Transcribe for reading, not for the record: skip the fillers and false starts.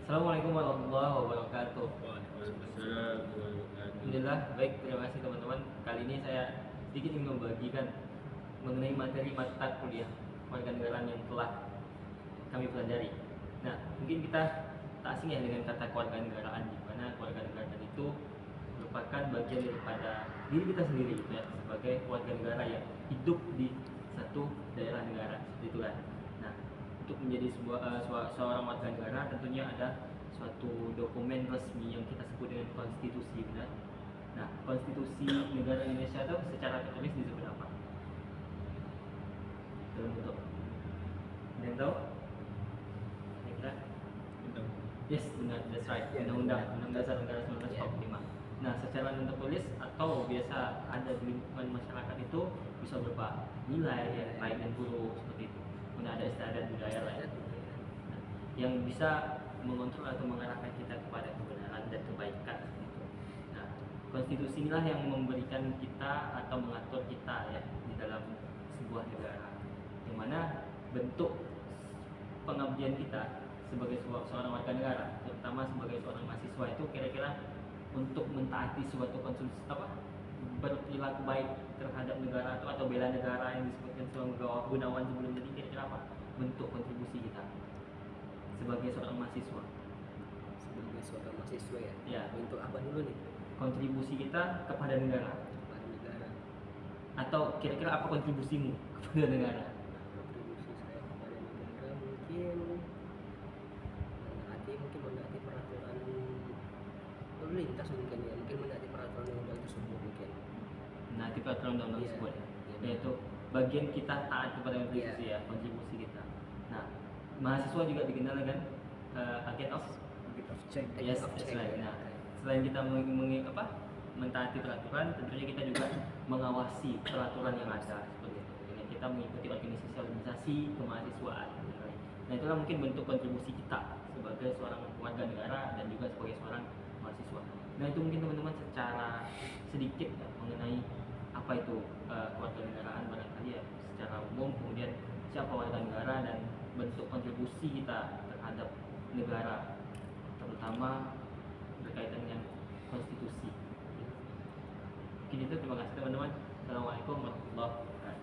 Assalamualaikum warahmatullahi wabarakatuh. Waalaikumsalam warahmatullahi wabarakatuh. Alhamdulillah, baik, terima kasih teman-teman. Kali ini saya sedikit ingin membagikan mengenai materi mata kuliah kewarganegaraan yang telah kami pelajari. Nah, mungkin kita tak asing ya dengan kata kewarganegaraan, di mana kewarganegaraan itu merupakan bagian daripada diri kita sendiri gitu ya, sebagai warga negara yang hidup di satu daerah negara, seperti itu kan. Nah, untuk menjadi seorang warga negara tentunya ada suatu dokumen resmi yang kita sebut dengan konstitusi, benar. Nah, konstitusi negara Indonesia itu secara tertulis disebut apa? Dalam bentuk, ada yang tahu? Kira-kira? Yes, benar, that's right. Undang-Undang Dasar Negara 1945. Nah, secara non tertulis atau biasa ada di lingkungan masyarakat itu bisa berupa nilai ya, baik dan buruk seperti itu. Kemudian ada istiadat budaya lain yang bisa mengontrol atau mengarahkan kita kepada kebenaran dan kebaikan gitu. Nah, konstitusi inilah yang memberikan kita atau mengatur kita ya di dalam sebuah negara, yang mana bentuk pengabdian kita sebagai seorang warga negara, terutama sebagai seorang mahasiswa itu kira-kira untuk mentaati suatu konsumsi berperilaku baik terhadap negara atau bela negara yang disebutkan sebagai Gunawan sebelum, jadi kira-kira apa bentuk kontribusi kita sebagai seorang mahasiswa? Sebagai seorang mahasiswa ya. Ya. Untuk apa dulu nih? Kontribusi kita kepada negara, Kepada negara. atau kira-kira apa kontribusimu kepada negara? Kontribusi saya kepada negara mungkin menaati peraturan lalu lintas mungkin ya, mungkin menaati peraturan undang tersebut mungkin. Nah, tipe peraturan undang-undang Iya, tersebut ya, iya. yaitu bagian kita taat kepada kontribusi ya, kontribusi kita. Nah, mahasiswa juga dikenal dengan agent of Check. yes, that's right. Nah, selain kita mentaati peraturan, tentunya kita juga mengawasi peraturan yang ada seperti itu. Dengan kita mengikuti organisasi kemahasiswaan. Nah, itulah mungkin bentuk kontribusi kita sebagai seorang warga negara dan juga sebagai seorang mahasiswa. Nah, itu mungkin teman-teman secara sedikit ya, mengenai apa itu kewarganegaraan barangkali ya secara umum, kemudian siapa warga negara dan bentuk kontribusi kita terhadap negara, terutama berkaitan dengan konstitusi. Mungkin itu, terima kasih teman-teman. Assalamualaikum warahmatullahi wabarakatuh.